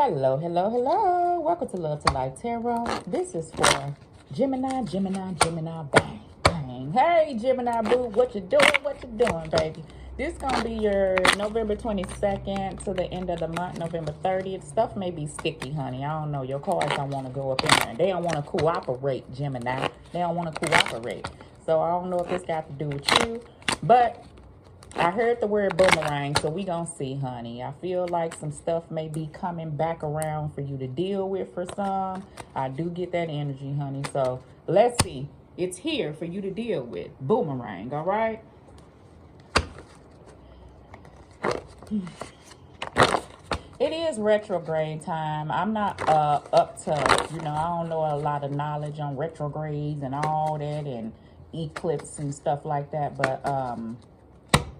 Hello, hello, hello. Welcome to Love to Life Tarot. This is for Gemini, bang, bang. Hey, Gemini boo, what you doing? What you doing, baby? This gonna be your November 22nd to the end of the month, November 30th. Stuff may be sticky, honey. I don't know. Your cards don't want to go up in there. They don't want to cooperate, Gemini. They don't want to cooperate. So I don't know if this got to do with you, but I heard the word boomerang, so we gonna see, honey. I feel like some stuff may be coming back around for you to deal with for some. I do get that energy, honey. So let's see. It's here for you to deal with. Boomerang, all right? It is retrograde time. I'm not up to, I don't know a lot of knowledge on retrogrades and all that and eclipse and stuff like that, but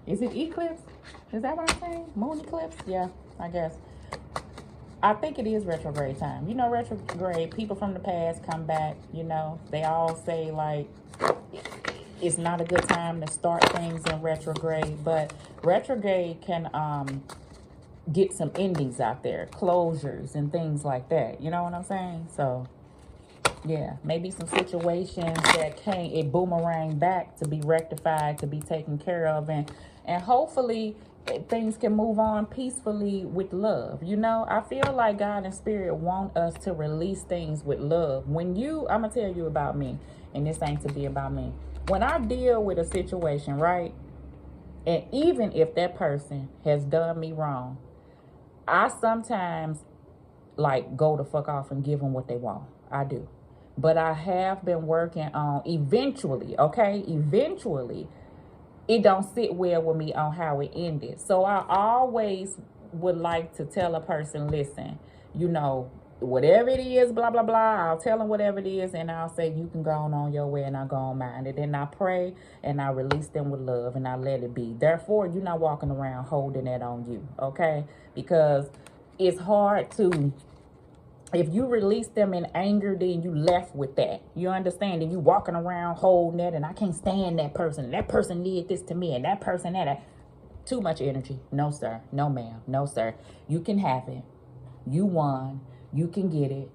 is it eclipse? Is that what I'm saying? Moon eclipse? Yeah, I guess. I think it is retrograde time. Retrograde, people from the past come back, They all say, like, it's not a good time to start things in retrograde. But retrograde can get some endings out there. Closures and things like that. You know what I'm saying? So, yeah, maybe some situations that it boomerang back to be rectified, to be taken care of, and hopefully things can move on peacefully with love. I feel like God and Spirit want us to release things with love. I'm gonna tell you about me, and this ain't to be about me. When I deal with a situation, right, and even if that person has done me wrong, I sometimes like go the fuck off and give them what they want. I do. But I have been working on eventually, it don't sit well with me on how it ended. So I always would like to tell a person, listen, whatever it is, blah, blah, blah. I'll tell them whatever it is, and I'll say, you can go on your way, and I'll go on mine. And then I pray, and I release them with love, and I let it be. Therefore, you're not walking around holding that on you, okay? Because it's hard to... If you release them in anger, then you left with that. You understand? And you walking around holding that, and I can't stand that person. That person did this to me, and that person that. Too much energy. No, sir. No, ma'am. No, sir. You can have it. You won. You can get it.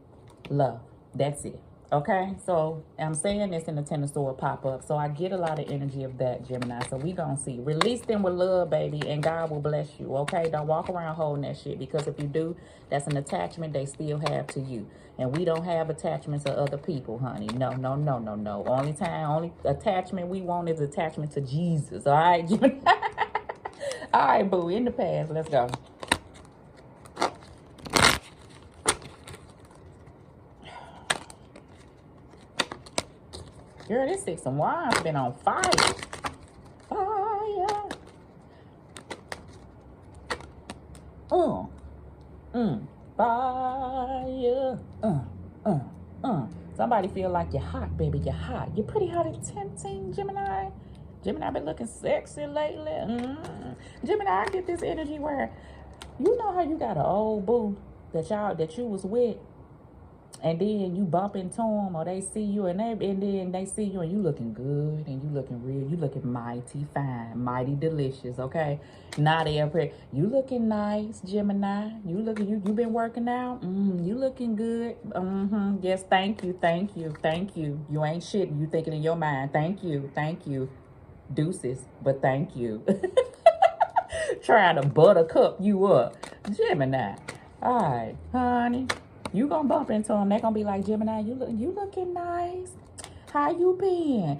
Love. That's it. Okay? So, I'm saying this in the Ten of Swords pop-up. So, I get a lot of energy of that, Gemini. So, we gonna see. Release them with love, baby, and God will bless you. Okay? Don't walk around holding that shit, because if you do, that's an attachment they still have to you. And we don't have attachments to other people, honey. No, no, no, no, no. Only attachment we want is attachment to Jesus. All right, Gemini? All right, boo. In the past. Let's go. Girl, this 6 of Wands been on fire. Fire. Fire. Somebody feel like you're hot, baby. You're hot. You're pretty hot and tempting, Gemini. Gemini been looking sexy lately. Gemini, I get this energy where, you know how you got an old boo that you was with, and then you bump into them, or they see you, and then they see you, and you looking good, and you looking real, you looking mighty fine, mighty delicious, okay? Not every, you looking nice, Gemini. You been working out? You looking good. Yes, thank you. You ain't shit. You thinking in your mind, thank you. Deuces, but thank you. Trying to buttercup you up, Gemini. All right, honey. You gonna bump into them. They're gonna be like, Gemini, you looking nice. How you been?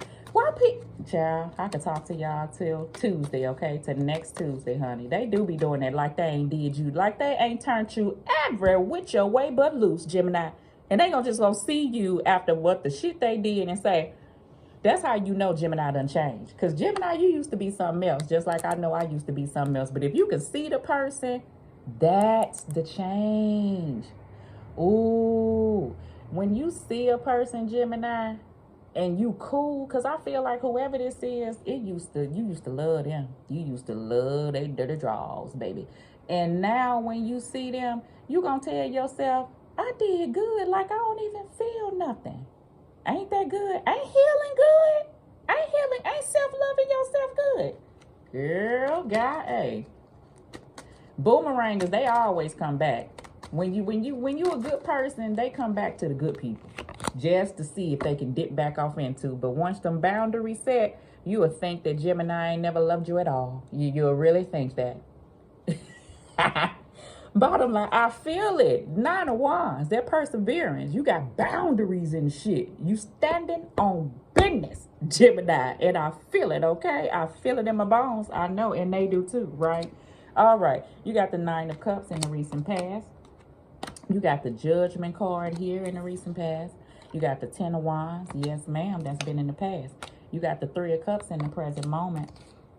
Child, I can talk to y'all till Tuesday, okay? Till next Tuesday, honey. They do be doing that like they ain't did you. Like they ain't turned you ever with your way but loose, Gemini. And they gonna see you after what the shit they did and say, that's how you know Gemini done changed. Because Gemini, you used to be something else. Just like I know I used to be something else. But if you can see the person, that's the change. Ooh, when you see a person, Gemini, and you cool, because I feel like whoever this is, you used to love them. You used to love they dirty draws, baby. And now when you see them, you gonna tell yourself, I did good, like I don't even feel nothing. Ain't that good? Ain't healing good? Ain't self-loving yourself good? Girl, guy, hey. Boomerangers, they always come back. When you a good person, they come back to the good people just to see if they can dip back off into. But once them boundaries set, you will think that Gemini ain't never loved you at all. You'll really think that. Bottom line, I feel it. 9 of Wands, that perseverance. You got boundaries and shit. You standing on business, Gemini. And I feel it, okay? I feel it in my bones. I know, and they do too, right? All right. You got the 9 of Cups in the recent past. You got the Judgment card here in the recent past. You got the 10 of Wands. Yes, ma'am. That's been in the past. You got the 3 of Cups in the present moment.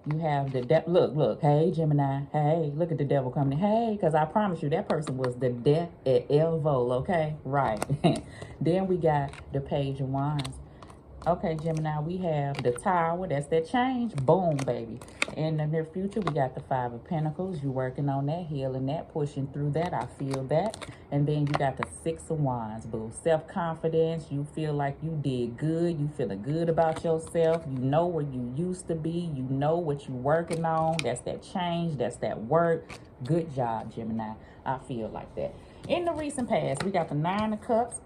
You have the look, hey, Gemini, hey, look at the devil coming in. Hey, because I promise you, that person was the death at Elvo, okay? Right. Then we got the Page of Wands. Okay, Gemini, we have the Tower. That's that change. Boom, baby. In the near future, we got the 5 of Pentacles. You working on that, healing that, pushing through that. I feel that. And then you got the 6 of Wands, boo. Self-confidence. You feel like you did good. You feeling good about yourself. You know where you used to be. You know what you working on. That's that change. That's that work. Good job, Gemini. I feel like that. In the recent past, we got the 9 of Cups,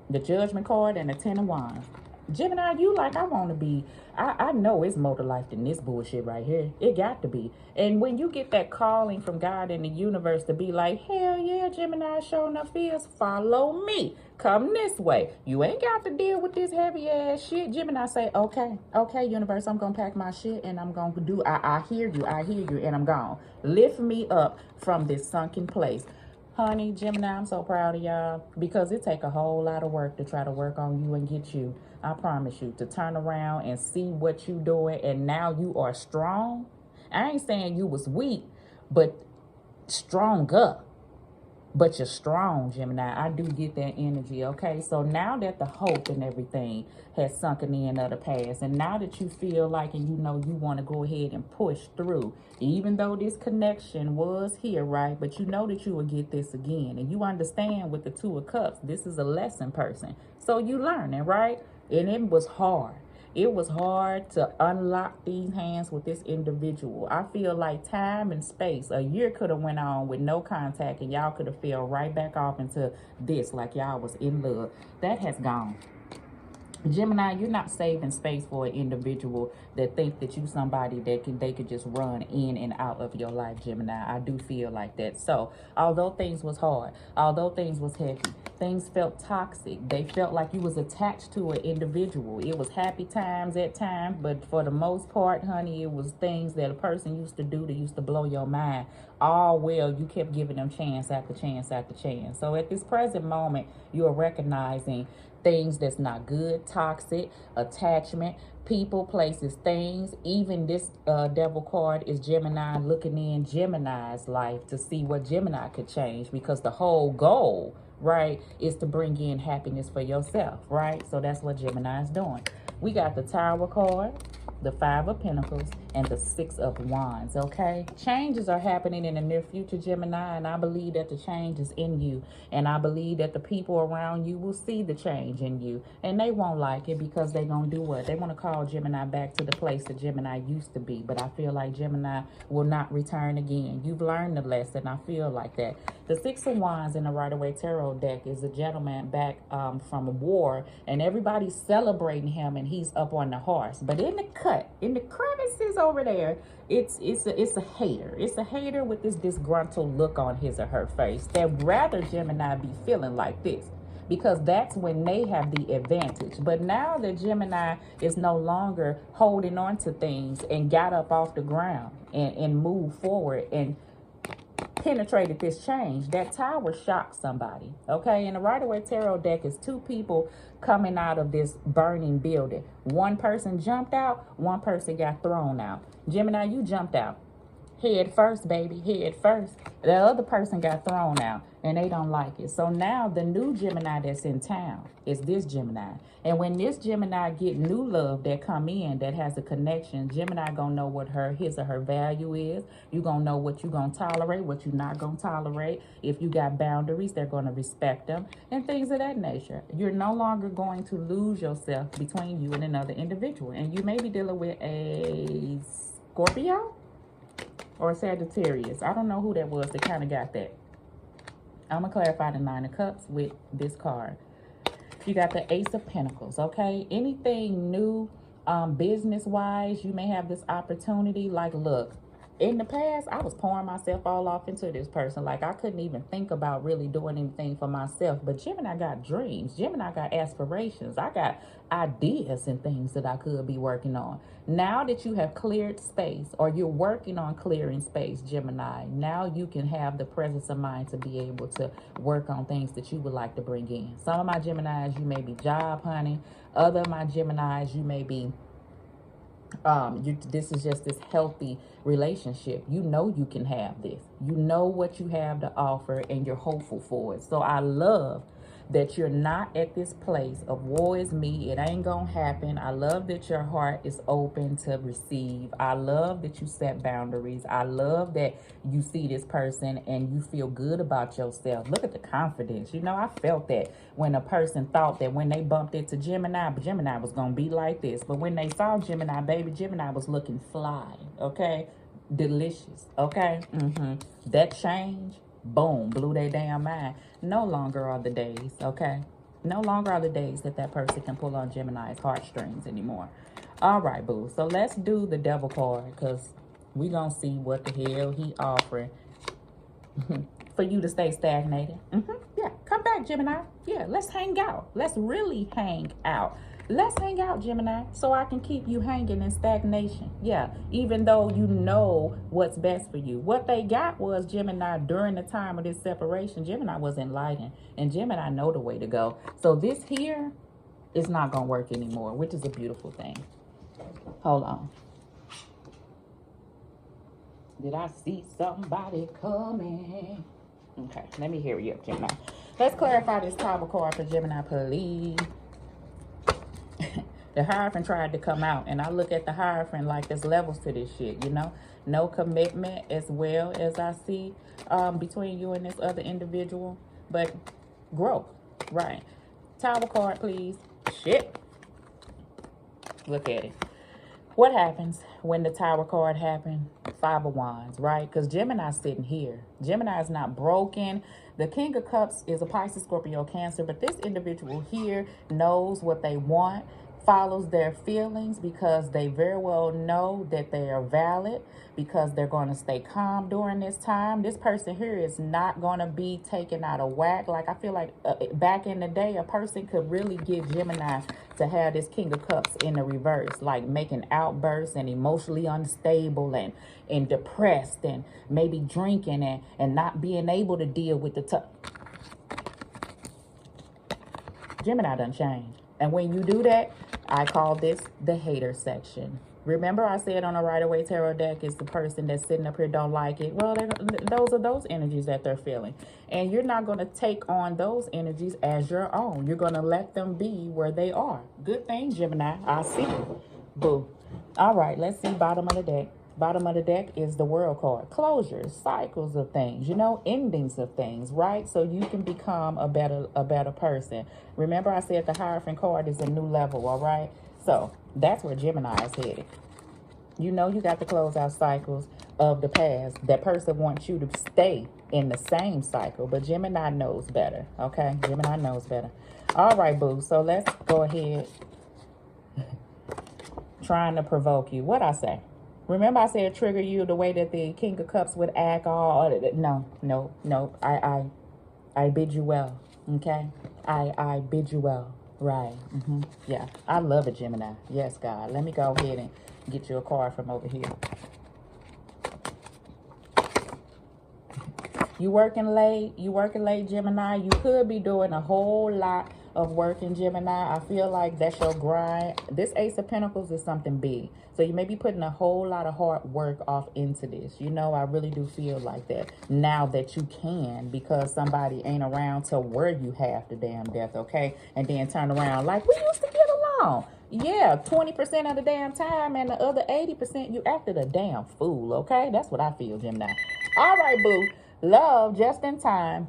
the Judgment card, and the 10 of Wands. Gemini, you like, I want to be, I know it's more to life than this bullshit right here. It got to be. And when you get that calling from God in the universe to be like, hell yeah, Gemini sure enough is, follow me. Come this way. You ain't got to deal with this heavy ass shit. Gemini say, okay, universe, I'm going to pack my shit and I'm going to do, I hear you, and I'm gone. Lift me up from this sunken place. Honey, Gemini, I'm so proud of y'all because it take a whole lot of work to try to work on you and get you. I promise you, to turn around and see what you doing and now you are strong. I ain't saying you was weak, but stronger. But you're strong, Gemini. I do get that energy, okay? So now that the hope and everything has sunken in of the past, and now that you feel like and you know you want to go ahead and push through, even though this connection was here, right? But you know that you will get this again. And you understand with the 2 of Cups, this is a lesson person. So you learning, right? And it was hard. It was hard to unlock these hands with this individual. I feel like time and space, a year could have went on with no contact and y'all could have fell right back off into this like y'all was in love. That has gone. Gemini, you're not saving space for an individual that think that you somebody that they could just run in and out of your life, Gemini. I do feel like that. So although things was hard, although things was heavy, things felt toxic. They felt like you was attached to an individual. It was happy times at times, but for the most part, honey, it was things that a person used to do that used to blow your mind. All well, you kept giving them chance after chance after chance. So at this present moment, you are recognizing things that's not good, toxic, attachment, people, places, things. Even this devil card is Gemini looking in Gemini's life to see what Gemini could change, because the whole goal, right, is to bring in happiness for yourself, right? So that's what Gemini is doing. We got the Tower card, the 5 of Pentacles, and the 6 of Wands, okay? Changes are happening in the near future, Gemini, and I believe that the change is in you. And I believe that the people around you will see the change in you. And they won't like it because they're going to do what? They want to call Gemini back to the place that Gemini used to be. But I feel like Gemini will not return again. You've learned the lesson. I feel like that. The 6 of Wands in the Rider-Waite Tarot deck is a gentleman back from a war. And everybody's celebrating him and he's up on the horse. But in the crevices over there, it's a hater. It's a hater with this disgruntled look on his or her face that rather Gemini be feeling like this, because that's when they have the advantage. But now that Gemini is no longer holding on to things and got up off the ground and moved forward and penetrated this change, that Tower shocked somebody, okay? And the Rider-Waite Tarot deck is 2 people coming out of this burning building. One person jumped out, one person got thrown out. Gemini, you jumped out. Head first, baby, head first. The other person got thrown out and they don't like it. So now the new Gemini that's in town is this Gemini. And when this Gemini get new love that come in that has a connection, Gemini gonna know what his or her value is. You gonna know what you gonna tolerate, what you not gonna tolerate. If you got boundaries, they're gonna respect them and things of that nature. You're no longer going to lose yourself between you and another individual. And you may be dealing with a Scorpio or Sagittarius. I don't know who that was that kind of got that. I'm going to clarify the Nine of Cups with this card. You got the Ace of Pentacles, okay? Anything new, business-wise, you may have this opportunity. Like, look, in the past, I was pouring myself all off into this person. Like, I couldn't even think about really doing anything for myself. But Gemini got dreams. Gemini got aspirations. I got ideas and things that I could be working on. Now that you have cleared space, or you're working on clearing space, Gemini, now you can have the presence of mind to be able to work on things that you would like to bring in. Some of my Geminis, you may be job hunting. Other of my Geminis, you may be this is just this healthy relationship. You know you can have this. You know what you have to offer, and you're hopeful for it. So I love that you're not at this place of woe is me, it ain't gonna happen. I love that your heart is open to receive. I love that you set boundaries. I love that you see this person and you feel good about yourself. Look at the confidence. You know, I felt that when a person thought that when they bumped into Gemini, Gemini was gonna be like this. But when they saw Gemini, baby, Gemini was looking fly, okay? Delicious, okay? That change, boom, blew their damn mind. No longer are the days, okay? No longer are the days that that person can pull on Gemini's heartstrings anymore. All right, boo. So let's do the devil card, because we gonna see what the hell he offering for you to stay stagnated. Yeah, come back, Gemini. Yeah, let's hang out. Let's really hang out. Let's hang out, Gemini, so I can keep you hanging in stagnation. Yeah, even though you know what's best for you. What they got was Gemini during the time of this separation. Gemini was enlightened, and Gemini know the way to go. So this here is not going to work anymore, which is a beautiful thing. Hold on. Did I see somebody coming? Okay, let me hear you up, Gemini. Let's clarify this Tower card for Gemini, please. The Hierophant tried to come out, and I look at the Hierophant like there's levels to this shit, you know? No commitment, as well as I see between you and this other individual, but growth, right? Tower card, please. Shit. Look at it. What happens when the Tower card happens? Five of Wands, right? Because Gemini's sitting here. Gemini is not broken. The King of Cups is a Pisces, Scorpio, Cancer, but this individual here knows what they want, follows their feelings, because they very well know that they are valid, because they're going to stay calm during this time. This person here is not going to be taken out of whack. Like, I feel like back in the day, a person could really get Gemini to have this King of Cups in the reverse, like making outbursts and emotionally unstable and depressed and maybe drinking and not being able to deal with the Gemini done changed. And when you do that, I call this the hater section. Remember I said on a Rider-Waite Tarot deck is the person that's sitting up here don't like it. Well, those are those energies that they're feeling. And you're not going to take on those energies as your own. You're going to let them be where they are. Good thing, Gemini. I see you. Boo. All right, let's see bottom of the deck. Bottom of the deck is the World card. Closures, cycles of things, you know, endings of things, right? So you can become a better person. Remember I said the Hierophant card is a new level, all right? So that's where Gemini is headed. You know you got to close out cycles of the past. That person wants you to stay in the same cycle, but Gemini knows better, okay? Gemini knows better. All right, boo. So let's go ahead. Trying to provoke you. What I say? Remember I said trigger you the way that the King of Cups would act all. No. I bid you well. Okay? I bid you well. Right. Yeah. I love it, Gemini. Yes, God. Let me go ahead and get you a card from over here. You working late, Gemini. You could be doing a whole lot of work in Gemini. I feel like that's your grind. This Ace of Pentacles is something big. So you may be putting a whole lot of hard work off into this. You know, I really do feel like that. Now that you can, because somebody ain't around to worry you half the damn death, okay? And then turn around like, we used to get along. Yeah, 20% of the damn time, and the other 80% you acted a damn fool, okay? That's what I feel, Gemini. All right, boo. Love just in time.